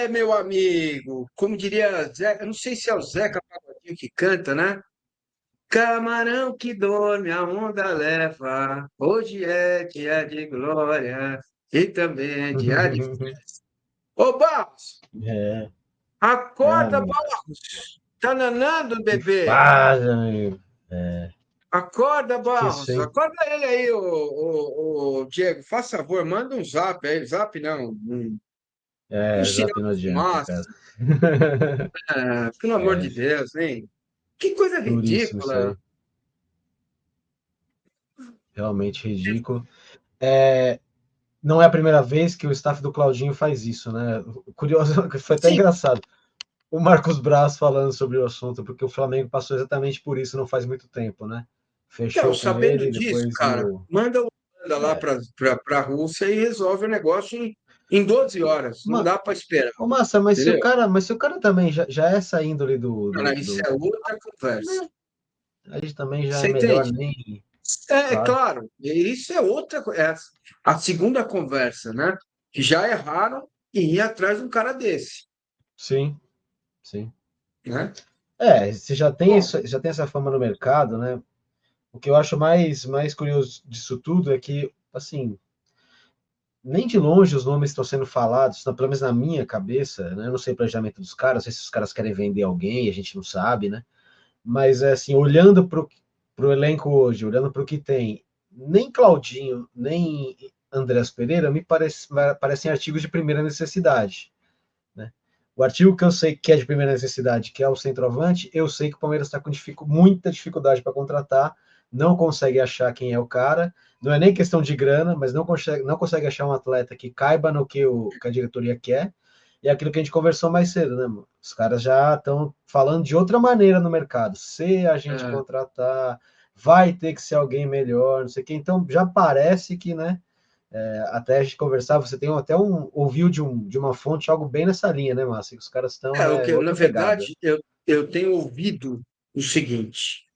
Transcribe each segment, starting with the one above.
Meu amigo, como diria Zé, eu não sei se é o Zeca Pagodinho que canta, né? Camarão que dorme, a onda leva. Hoje é dia de glória e também é dia de. Ô, Barros, É, acorda, amigo. Barros. Tá nanando, Que bebê. faz, amigo. É, Acorda, esqueci, Barros. hein? Acorda ele aí, ô Diego. Faz favor, manda um zap aí. Zap não, um sinal Zap não de adianta, fumaça. cara. Pelo amor É, de Deus, hein? Que coisa duríssimo isso ridícula. aí. Realmente ridículo. É, não é a primeira vez que o staff do Claudinho faz isso, né? Curioso, foi até Sim, engraçado. O Marcos Braz falando sobre o assunto, porque o Flamengo passou exatamente por isso não faz muito tempo, né? então, Fechou com sabendo ele, disso, depois cara, o. manda o manda lá É. para a Rússia e resolve o negócio em 12 horas. Não Ma- dá para esperar, Ô, Massa, entendeu? mas se o cara também já é essa índole Cara, isso é outra conversa. né? Aí também já é Você melhor entende? nem. É Claro. claro, e isso é outra, é a segunda conversa, né? Que já erraram em ir atrás de um cara desse, Sim, sim. né? Você já tem Bom, isso, já tem essa fama no mercado, né? O que eu acho mais curioso disso tudo é que, assim, nem de longe os nomes estão sendo falados, pelo menos na minha cabeça, né? Eu não sei o planejamento dos caras, não sei se os caras querem vender alguém, a gente não sabe, né? Mas, assim, olhando para o elenco hoje, olhando para o que tem, nem Claudinho, nem Andreas Pereira parecem artigos de primeira necessidade, né? O artigo que eu sei que é de primeira necessidade, que é o centroavante, eu sei que o Palmeiras está com muita dificuldade para contratar, não consegue achar quem é o cara, não é nem questão de grana, mas não consegue achar um atleta que caiba no que a diretoria quer, e é aquilo que a gente conversou mais cedo, né, mano? Os caras já estão falando de outra maneira no mercado. Se a gente é, contratar, vai ter que ser alguém melhor, não sei o quê. Então já parece que, né? Até a gente conversar, você tem até ouviu de uma fonte algo bem nessa linha, né, Márcio? Que os caras estão o que, na outra pegada. verdade, eu tenho ouvido o seguinte: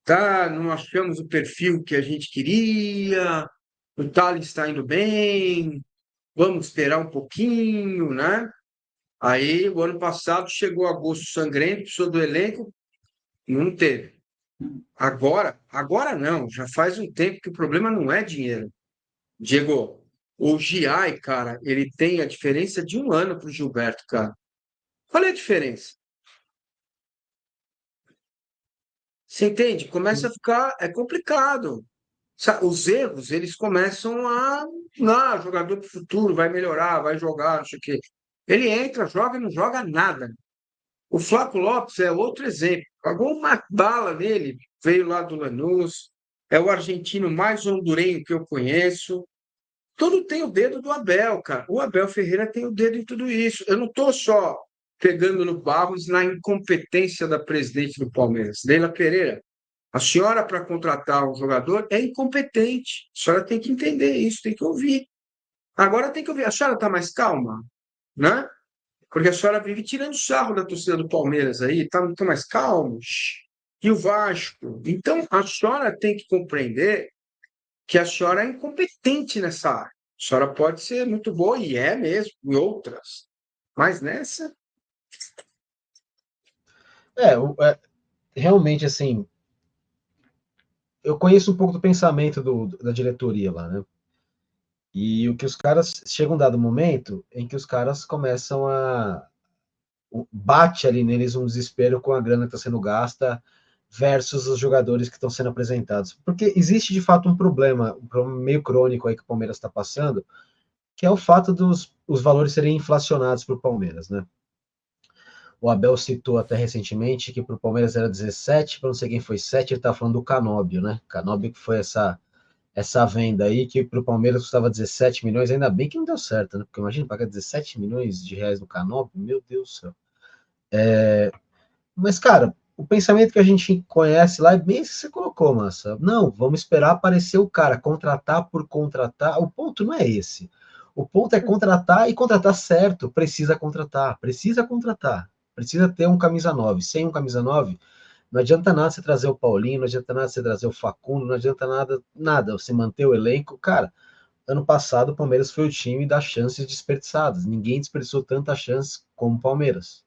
tá, não achamos o perfil que a gente queria, o Thales está indo bem, vamos esperar um pouquinho, né? Aí, o ano passado, chegou agosto sangrento, precisou do elenco, não teve. Agora não, já faz um tempo que o problema não é dinheiro. Diego, o Giai, cara, ele tem a diferença de um ano para o Gilberto, cara. Qual é a diferença? Você entende? Começa a ficar, é complicado. Os erros, eles começam a, não, jogador do futuro vai melhorar, vai jogar, não sei o quê. Ele entra, joga e não joga nada. O Flávio Lopes é outro exemplo. Pagou uma bala nele, veio lá do Lanús, é o argentino mais hondurenho que eu conheço. Tudo tem o dedo do Abel, cara. O Abel Ferreira tem o dedo em tudo isso. Eu não estou só pegando no Barros na incompetência da presidente do Palmeiras, Leila Pereira. A senhora, para contratar um jogador, é incompetente. A senhora tem que entender isso, tem que ouvir. Agora tem que ouvir. A senhora está mais calma, né? Porque a senhora vive tirando sarro da torcida do Palmeiras aí, tá, tá mais calmos. E o Vasco. Então, a senhora tem que compreender que a senhora é incompetente nessa área. A senhora pode ser muito boa, e é mesmo, em outras. Mas nessa, É, realmente, assim, eu conheço um pouco do pensamento da diretoria lá, né? E o que os caras chega um dado momento em que os caras começam bate ali neles um desespero com a grana que está sendo gasta versus os jogadores que estão sendo apresentados. Porque existe de fato um problema meio crônico aí que o Palmeiras está passando, que é o fato dos os valores serem inflacionados para o Palmeiras, né? O Abel citou até recentemente que para o Palmeiras era 17, para não sei quem foi 7, ele estava falando do Canóbio, né? Canóbio que foi essa venda aí, que para o Palmeiras custava 17 milhões, ainda bem que não deu certo, né? Porque imagina pagar 17 milhões de reais no Canóbio, meu Deus do céu. Mas, cara, o pensamento que a gente conhece lá é bem isso que você colocou, Massa. Não, vamos esperar aparecer o cara, contratar por contratar. O ponto não é esse. O ponto é contratar e contratar certo. Precisa contratar, precisa contratar. Precisa ter um camisa 9. Sem um camisa 9, não adianta nada você trazer o Paulinho, não adianta nada você trazer o Facundo, não adianta nada, nada. Você manter o elenco. Cara, ano passado o Palmeiras foi o time das chances desperdiçadas. Ninguém desperdiçou tanta chance como o Palmeiras,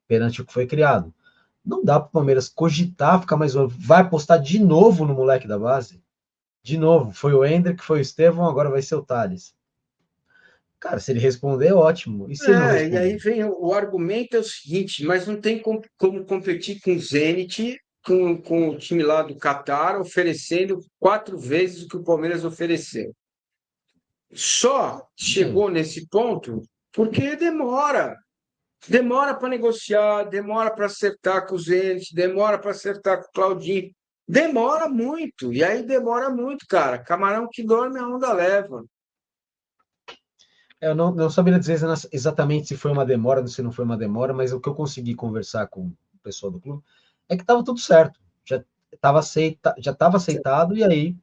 perante o que foi criado. Não dá para o Palmeiras cogitar ficar mais. Vai apostar de novo no moleque da base? De novo, foi o Hendrick, foi o Estevão, agora vai ser o Thales. Cara, se ele responder, ótimo. E se ele não E aí responder? vem o argumento é o seguinte, mas não tem como competir com o Zenit, com o time lá do Catar, oferecendo 4 vezes o que o Palmeiras ofereceu. Só Sim. chegou nesse ponto porque demora. Demora para negociar, demora para acertar com o Zenit, demora para acertar com o Claudinho. Demora muito. E aí demora muito, cara. Camarão que dorme, a onda leva. Eu não saberia dizer exatamente se foi uma demora ou se não foi uma demora, mas o que eu consegui conversar com o pessoal do clube é que estava tudo certo. Já estava aceitado, e aí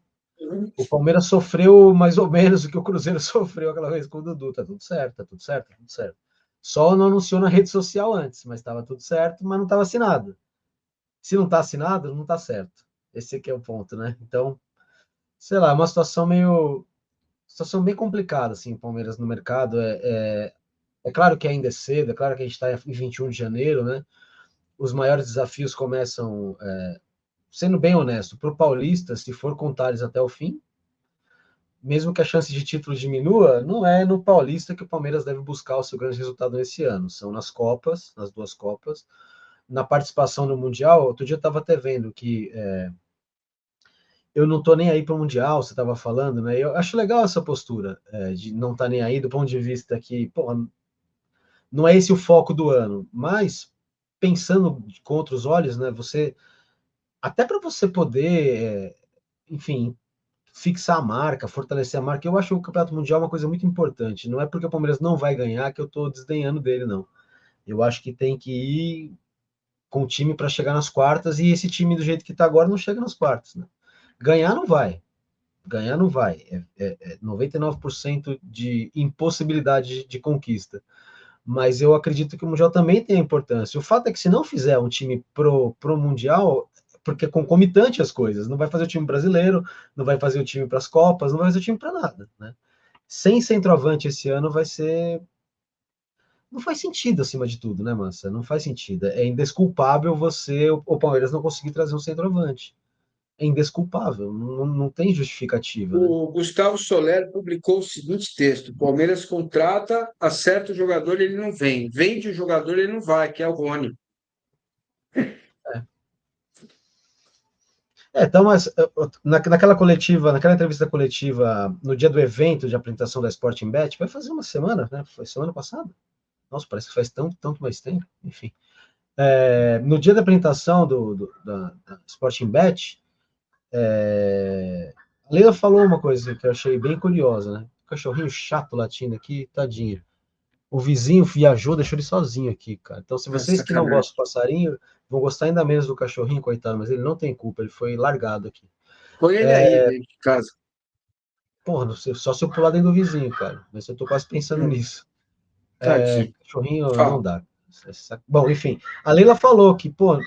o Palmeiras sofreu mais ou menos o que o Cruzeiro sofreu aquela vez com o Dudu. Tá tudo certo, tá tudo certo, tá tudo certo. Só não anunciou na rede social antes, mas estava tudo certo, mas não estava assinado. Se não está assinado, não está certo. Esse aqui é o ponto, né? Então, sei lá, é uma situação bem complicada, assim, o Palmeiras no mercado. É claro que ainda é cedo, é claro que a gente está em 21 de janeiro, né? Os maiores desafios começam, sendo bem honesto, para o Paulista, se for contar eles até o fim, mesmo que a chance de título diminua, não é no Paulista que o Palmeiras deve buscar o seu grande resultado nesse ano. São nas Copas, nas duas Copas. Na participação no Mundial, outro dia eu estava até vendo que eu não estou nem aí para o Mundial, você estava falando, né? Eu acho legal essa postura, de não estar nem aí do ponto de vista que, pô, não é esse o foco do ano, mas pensando com outros olhos, né? Você até para você poder, enfim, fixar a marca, fortalecer a marca. Eu acho o Campeonato Mundial uma coisa muito importante. Não é porque o Palmeiras não vai ganhar que eu estou desdenhando dele, não. Eu acho que tem que ir com o time para chegar nas quartas, e esse time do jeito que está agora não chega nas quartas, né? Ganhar não vai. Ganhar não vai. 99% de impossibilidade de conquista. Mas eu acredito que o Mundial também tem importância. O fato é que se não fizer um time pro Mundial, porque é concomitante as coisas, não vai fazer o time brasileiro, não vai fazer o time para as Copas, não vai fazer o time para nada, né? Sem centroavante esse ano vai ser. Não faz sentido acima de tudo, né, Mansa? Não faz sentido. É indesculpável o Palmeiras não conseguir trazer um centroavante. É indesculpável, não tem justificativa, né? O Gustavo Soler publicou o seguinte texto: o Palmeiras contrata, acerta o jogador, ele não vem. Vende o jogador, ele não vai, que é o Rony. Então, mas naquela coletiva, naquela entrevista coletiva, no dia do evento de apresentação da Sporting Bet, vai fazer uma semana, né? Foi semana passada? Nossa, parece que faz tanto mais tempo. Enfim. No dia da apresentação da Sporting Bet, a Leila falou uma coisa que eu achei bem curiosa, né? Cachorrinho chato latindo aqui, tadinho. O vizinho viajou, deixou ele sozinho aqui, cara. Então, se É vocês que não sacanagem. gostam do passarinho, vão gostar ainda menos do cachorrinho, coitado, mas ele não tem culpa, ele foi largado aqui. Põe ele aí dentro de casa. Porra, não sei, só se eu pular dentro do vizinho, cara. Mas eu tô quase pensando nisso. Tadinho. Cachorrinho não Fala. dá. Bom, enfim, a Leila falou que, pô,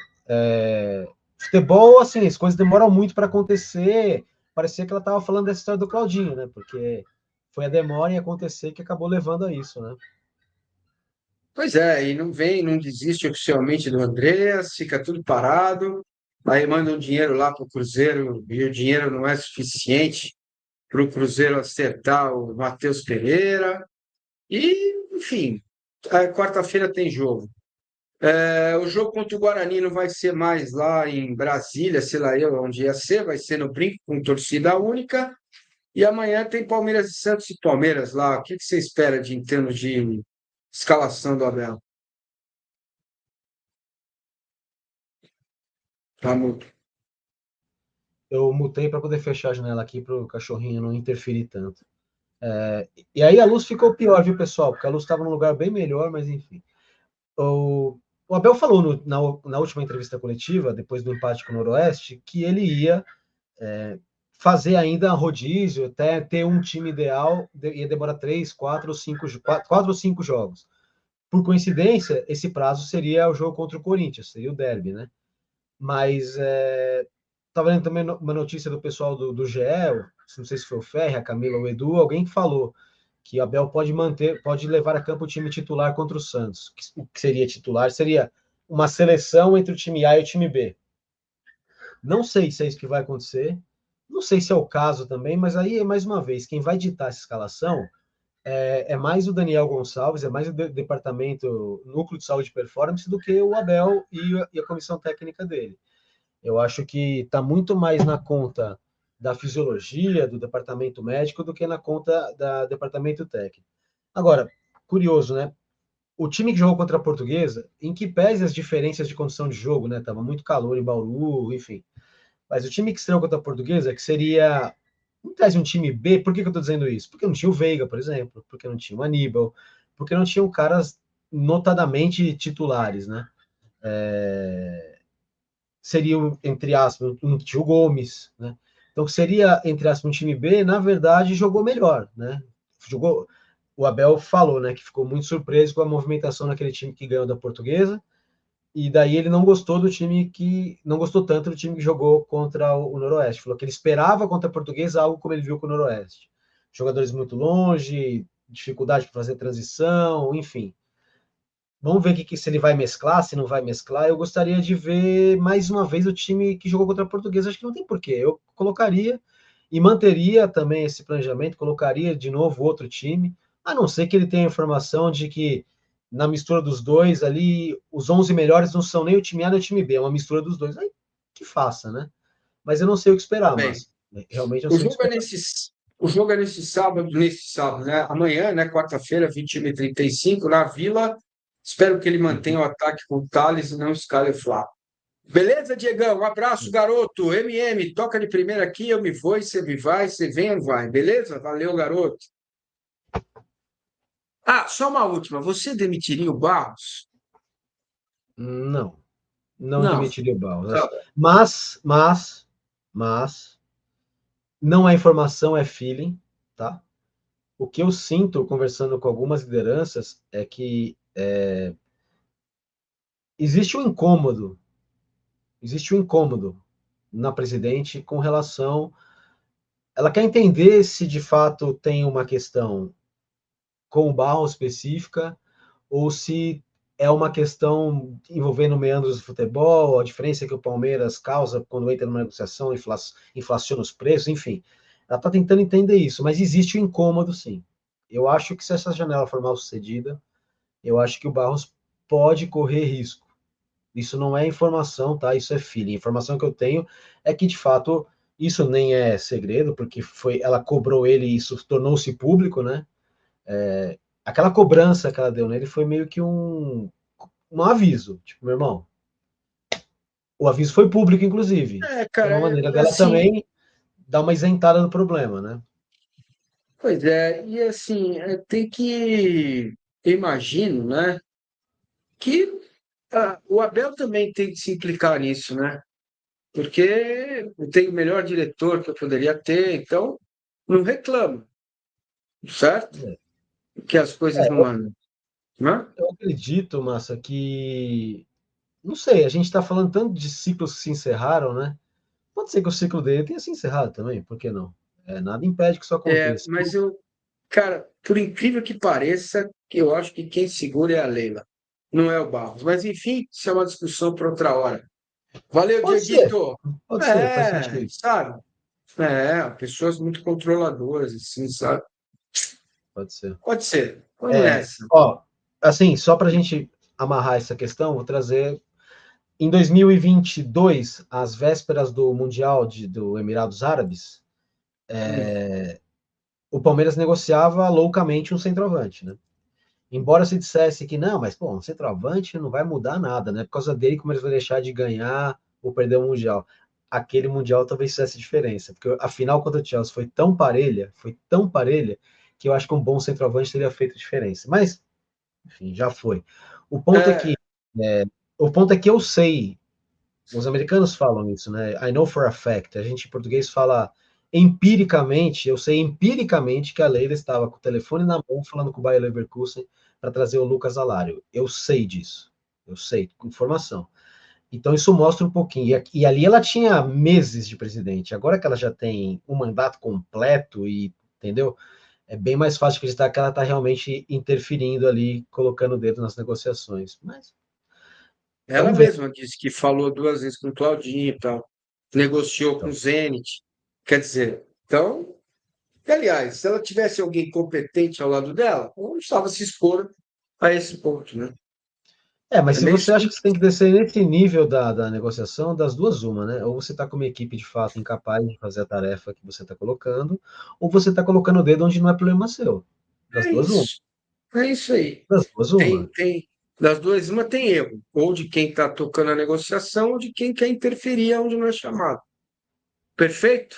futebol, assim, as coisas demoram muito para acontecer. Parecia que ela tava falando dessa história do Claudinho, né? Porque foi a demora em acontecer que acabou levando a isso, né? Pois é, e não vem, não desiste oficialmente do Andreas, fica tudo parado. Aí mandam dinheiro lá para o Cruzeiro e o dinheiro não é suficiente para o Cruzeiro acertar o Matheus Pereira. E, enfim, quarta-feira tem jogo. O jogo contra o Guarani não vai ser mais lá em Brasília, sei lá eu onde ia ser, vai ser no Brinco com torcida única. E amanhã tem Palmeiras e Santos e Palmeiras lá. O que você espera em termos de escalação do Abel? Tá muito. Eu mutei para poder fechar a janela aqui para o cachorrinho não interferir tanto. E aí a luz ficou pior, viu, pessoal? Porque a luz estava num lugar bem melhor, mas enfim. O, o Abel falou na última entrevista coletiva, depois do empate com o Noroeste, que ele ia fazer ainda rodízio, até ter um time ideal, ia demorar 4 ou 5 jogos. Por coincidência, esse prazo seria o jogo contra o Corinthians, seria o derby, né? Mas estava lendo também uma notícia do pessoal do GE, não sei se foi o Ferri, a Camila ou o Edu, alguém que falou que o Abel pode levar a campo o time titular contra o Santos. O que seria titular seria uma seleção entre o time A e o time B. Não sei se é isso que vai acontecer, não sei se é o caso também, mas aí, mais uma vez, quem vai ditar essa escalação é mais o Daniel Gonçalves, é mais o departamento, núcleo de saúde e performance, do que o Abel e a comissão técnica dele. Eu acho que está muito mais na conta da fisiologia, do departamento médico, do que na conta do departamento técnico. Agora, curioso, né? O time que jogou contra a Portuguesa, em que pese as diferenças de condição de jogo, né? Tava muito calor em Bauru, enfim. Mas o time que estreou contra a Portuguesa, que seria, em tese, um time B, por que eu estou dizendo isso? Porque não tinha o Veiga, por exemplo, porque não tinha o Aníbal, porque não tinham caras notadamente titulares, né? Seria, entre aspas, um tio Gomes, né? Então, seria, entre aspas, um time B, na verdade, jogou melhor, né? Jogou, o Abel falou, né, que ficou muito surpreso com a movimentação naquele time que ganhou da Portuguesa, e daí ele não gostou do time que, não gostou tanto do time que jogou contra o Noroeste, falou que ele esperava contra a Portuguesa algo como ele viu com o Noroeste. Jogadores muito longe, dificuldade para fazer transição, enfim. Vamos ver se ele vai mesclar, se não vai mesclar. Eu gostaria de ver mais uma vez o time que jogou contra a Portuguesa. Acho que não tem porquê. Eu colocaria e manteria também esse planejamento, colocaria de novo outro time, a não ser que ele tenha a informação de que na mistura dos dois ali, os 11 melhores não são nem o time A nem o time B, é uma mistura dos dois. Aí que faça, né? Mas eu não sei o que Tá esperar, bem. mas realmente não O sei o que jogo é esperar. o jogo é nesse sábado, né? Amanhã, né? Quarta-feira, 21h35, na Vila. Espero que ele mantenha o ataque com o Thales e não escale o Flá. Beleza, Diegão? Um abraço, garoto. MM, toca de primeira aqui, eu me vou, e você me vai, você vem ou vai. Beleza? Valeu, garoto. Ah, só uma última. Você demitiria o Barros? Não, não Não. demitiria o Barros. Tá. Mas, não é informação, é feeling, tá? O que eu sinto conversando com algumas lideranças é que existe um incômodo, existe um incômodo na presidente com relação. Ela quer entender se de fato tem uma questão com o Barro específica ou se é uma questão envolvendo meandros do futebol, a diferença que o Palmeiras causa quando entra numa negociação, inflaciona os preços, enfim. Ela está tentando entender isso, mas existe um incômodo, sim. Eu acho que se essa janela for mal sucedida, eu acho que o Barros pode correr risco. Isso não é informação, tá? Isso é feeling. A informação que eu tenho é que, de fato, isso nem é segredo, porque ela cobrou ele e isso tornou-se público, né? Aquela cobrança que ela deu nele foi meio que um aviso. Tipo, meu irmão, o aviso foi público, inclusive. É, Que é cara, uma maneira dela assim, também dar uma isentada do problema, né? pois é, e assim, tem que, eu imagino, né, que o Abel também tem que se implicar nisso, né? Porque eu tenho o melhor diretor que eu poderia ter, então não reclamo, certo? É. Que as coisas não andam, né? Eu acredito, Massa, que. Não sei, a gente está falando tanto de ciclos que se encerraram, né? Pode ser que o ciclo dele tenha se encerrado também, por que não? Nada impede que isso É, aconteça. mas cara, por incrível que pareça, eu acho que quem segura é a Leila, não é o Barros. Mas enfim, isso é uma discussão para outra hora. Valeu, Dieguito. Pode ser, faz É, sentido. sabe? Pessoas muito controladoras, assim, sabe? Pode ser. Pode ser. Vamos É, nessa. ó, assim, só para a gente amarrar essa questão, vou trazer. Em 2022, às vésperas do Mundial do Emirados Árabes, o Palmeiras negociava loucamente um centroavante, né? Embora se dissesse que não, mas pô, um centroavante não vai mudar nada, né? Por causa dele, como eles vão deixar de ganhar ou perder o Mundial. Aquele Mundial talvez fizesse diferença, porque a final contra o Chelsea foi tão parelha, que eu acho que um bom centroavante teria feito diferença. Mas, enfim, já foi. O ponto é que É, é, o ponto é que eu sei, os americanos falam isso, né? I know for a fact. A gente em português fala empiricamente, eu sei empiricamente que a Leila estava com o telefone na mão falando com o Bayer Leverkusen para trazer o Lucas Alário. Eu sei disso. Eu sei, com informação. Então isso mostra um pouquinho. E ali ela tinha meses de presidente. Agora que ela já tem um mandato completo e, entendeu? É bem mais fácil acreditar que ela está realmente interferindo ali, colocando o dedo nas negociações. Mas Ela vamos ver. mesma disse que falou 2 vezes com o Claudinho e tal, negociou com o Então, Zenit. Quer dizer, então, e, aliás, se ela tivesse alguém competente ao lado dela, não estava se expor a esse ponto, né? mas É se meio você acha que você tem simples. que descer nesse nível da negociação, das duas, uma, né? Ou você está com uma equipe de fato incapaz de fazer a tarefa que você está colocando, ou você está colocando o dedo onde não é problema seu. Das É duas, uma. isso. É isso aí. Das duas, uma. Das duas, uma tem erro. Ou de quem está tocando a negociação, ou de quem quer interferir onde não é chamado. Perfeito?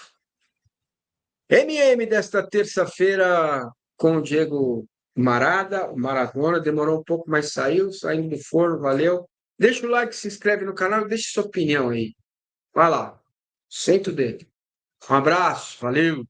MM desta terça-feira com o Diego Marada, o Maradona, demorou um pouco, mas saiu, saindo do forno, valeu. Deixa o like, se inscreve no canal e deixa sua opinião aí. Vai lá, senta o dedo. Um abraço, valeu.